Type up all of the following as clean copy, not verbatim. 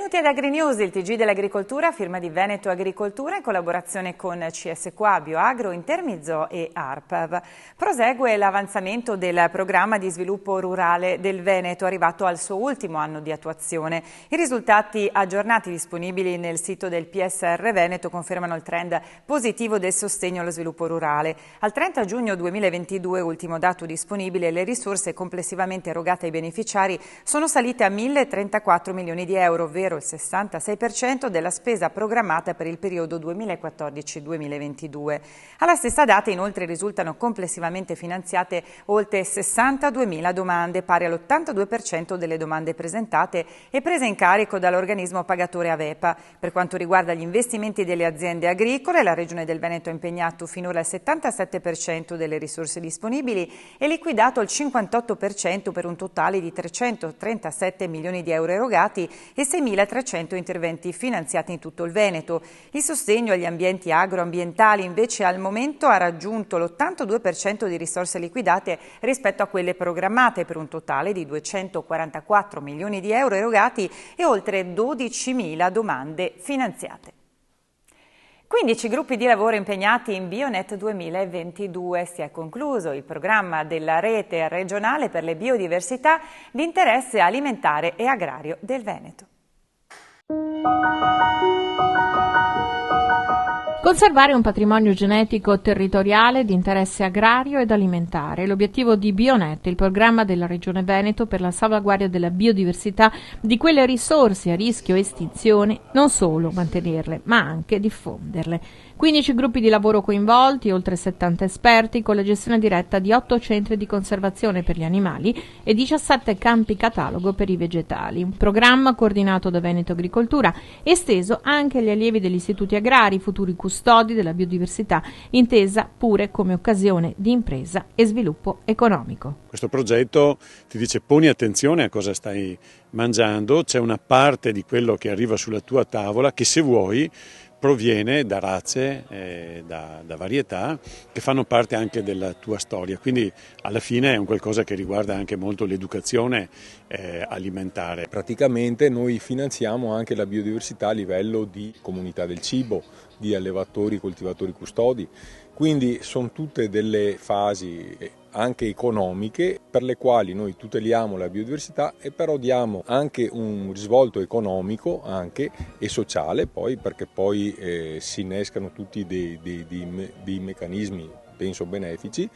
Benvenuti ad AgriNews, il TG dell'agricoltura, firma di Veneto Agricoltura in collaborazione con CSQA, Bioagro, Intermizo e ARPAV. Prosegue l'avanzamento del programma di sviluppo rurale del Veneto, arrivato al suo ultimo anno di attuazione. I risultati aggiornati disponibili nel sito del PSR Veneto confermano il trend positivo del sostegno allo sviluppo rurale. Al 30 giugno 2022, ultimo dato disponibile, le risorse complessivamente erogate ai beneficiari sono salite a 1.034 milioni di euro, ovvero il 66% della spesa programmata per il periodo 2014-2022. Alla stessa data, inoltre, risultano complessivamente finanziate oltre 62.000 domande, pari all'82% delle domande presentate e prese in carico dall'organismo pagatore Avepa. Per quanto riguarda gli investimenti delle aziende agricole, la Regione del Veneto ha impegnato finora il 77% delle risorse disponibili e liquidato il 58% per un totale di 337 milioni di euro erogati e 6.300 interventi finanziati in tutto il Veneto. Il sostegno agli ambienti agroambientali invece al momento ha raggiunto l'82% di risorse liquidate rispetto a quelle programmate, per un totale di 244 milioni di euro erogati e oltre 12.000 domande finanziate. 15 gruppi di lavoro impegnati in Bionet 2022. Si è concluso il programma della rete regionale per le biodiversità di interesse alimentare e agrario del Veneto. Conservare un patrimonio genetico territoriale di interesse agrario ed alimentare. L'obiettivo di Bionet, il programma della Regione Veneto per la salvaguardia della biodiversità di quelle risorse a rischio estinzione, non solo mantenerle, ma anche diffonderle. 15 gruppi di lavoro coinvolti, oltre 70 esperti, con la gestione diretta di 8 centri di conservazione per gli animali e 17 campi catalogo per i vegetali. Un programma coordinato da Veneto Agricoltura, esteso anche agli allievi degli istituti agrari, futuri custodi della biodiversità, intesa pure come occasione di impresa e sviluppo economico. Questo progetto ti dice: poni attenzione a cosa stai mangiando, c'è una parte di quello che arriva sulla tua tavola che, se vuoi, proviene da razze, da varietà che fanno parte anche della tua storia, quindi alla fine è un qualcosa che riguarda anche molto l'educazione alimentare. Praticamente noi finanziamo anche la biodiversità a livello di comunità del cibo, di allevatori, coltivatori, custodi, quindi sono tutte delle fasi anche economiche per le quali noi tuteliamo la biodiversità e però diamo anche un risvolto economico anche e sociale, poi perché poi si innescano tutti dei meccanismi, penso, benefici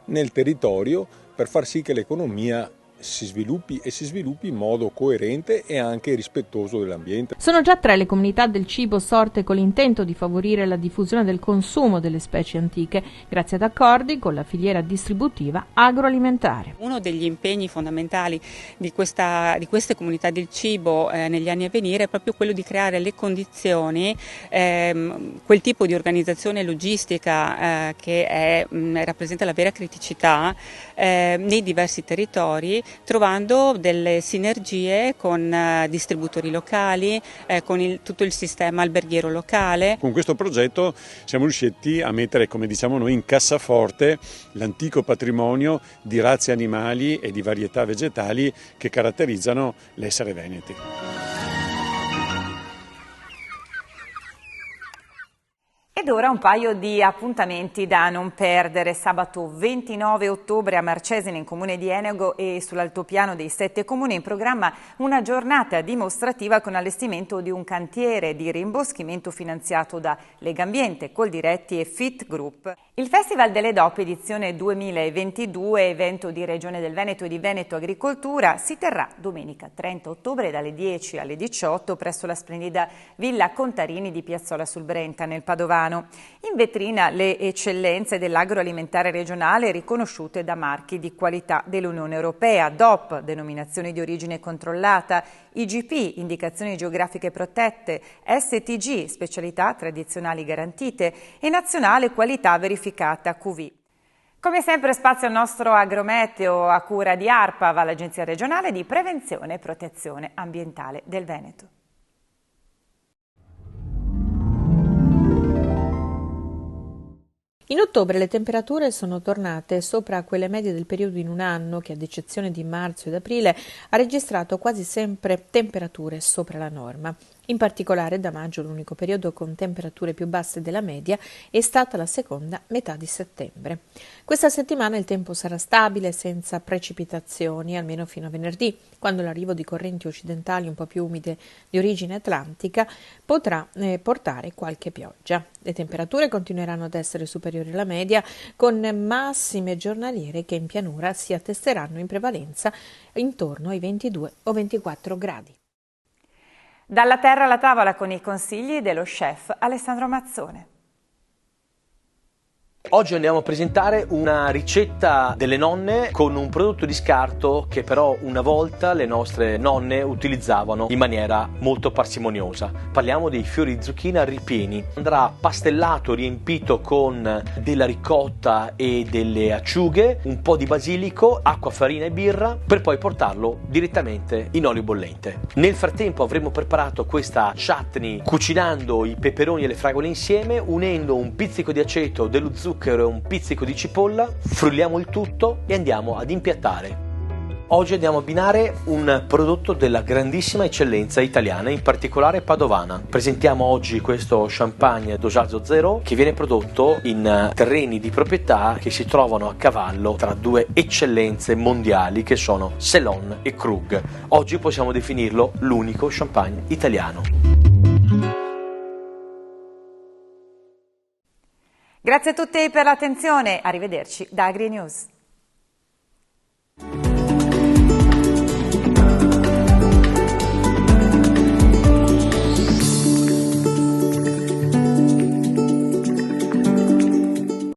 nel territorio per far sì che l'economia si sviluppi in modo coerente e anche rispettoso dell'ambiente. Sono già 3 le comunità del cibo sorte con l'intento di favorire la diffusione del consumo delle specie antiche, grazie ad accordi con la filiera distributiva agroalimentare. Uno degli impegni fondamentali di queste comunità del cibo negli anni a venire è proprio quello di creare le condizioni, quel tipo di organizzazione logistica che rappresenta la vera criticità nei diversi territori, trovando delle sinergie con distributori locali, con tutto il sistema alberghiero locale. Con questo progetto siamo riusciti a mettere, come diciamo noi, in cassaforte l'antico patrimonio di razze animali e di varietà vegetali che caratterizzano l'essere veneti. Ed ora un paio di appuntamenti da non perdere. Sabato 29 ottobre a Marcesine, in comune di Enego, e sull'altopiano dei 7 comuni, in programma una giornata dimostrativa con allestimento di un cantiere di rimboschimento finanziato da Legambiente, Coldiretti e Fit Group. Il Festival delle DOP edizione 2022, evento di Regione del Veneto e di Veneto Agricoltura, si terrà domenica 30 ottobre dalle 10 alle 18 presso la splendida Villa Contarini di Piazzola sul Brenta, nel Padovano. In vetrina le eccellenze dell'agroalimentare regionale riconosciute da marchi di qualità dell'Unione Europea, DOP, denominazione di origine controllata, IGP, indicazioni geografiche protette, STG, specialità tradizionali garantite, e nazionale qualità verificata QV. Come sempre spazio al nostro agrometeo a cura di ARPAV, l'Agenzia regionale di prevenzione e protezione ambientale del Veneto. In ottobre le temperature sono tornate sopra quelle medie del periodo in un anno che, ad eccezione di marzo ed aprile, ha registrato quasi sempre temperature sopra la norma. In particolare da maggio l'unico periodo con temperature più basse della media è stata la seconda metà di settembre. Questa settimana il tempo sarà stabile, senza precipitazioni, almeno fino a venerdì, quando l'arrivo di correnti occidentali un po' più umide di origine atlantica potrà portare qualche pioggia. Le temperature continueranno ad essere superiori alla media, con massime giornaliere che in pianura si attesteranno in prevalenza intorno ai 22 o 24 gradi. Dalla terra alla tavola con i consigli dello chef Alessandro Mazzone. Oggi andiamo a presentare una ricetta delle nonne con un prodotto di scarto che però una volta le nostre nonne utilizzavano in maniera molto parsimoniosa. Parliamo dei fiori di zucchina ripieni. Andrà pastellato, riempito con della ricotta e delle acciughe, un po' di basilico, acqua, farina e birra, per poi portarlo direttamente in olio bollente. Nel frattempo avremo preparato questa chutney cucinando i peperoni e le fragole insieme, unendo un pizzico di aceto, dello zucchero e un pizzico di cipolla, frulliamo il tutto e andiamo ad impiattare. Oggi andiamo a abbinare un prodotto della grandissima eccellenza italiana, in particolare padovana. Presentiamo oggi questo champagne dosaggio zero che viene prodotto in terreni di proprietà che si trovano a cavallo tra due eccellenze mondiali che sono Ceylon e Krug. Oggi possiamo definirlo l'unico champagne italiano. Grazie a tutti per l'attenzione, arrivederci da AgriNews.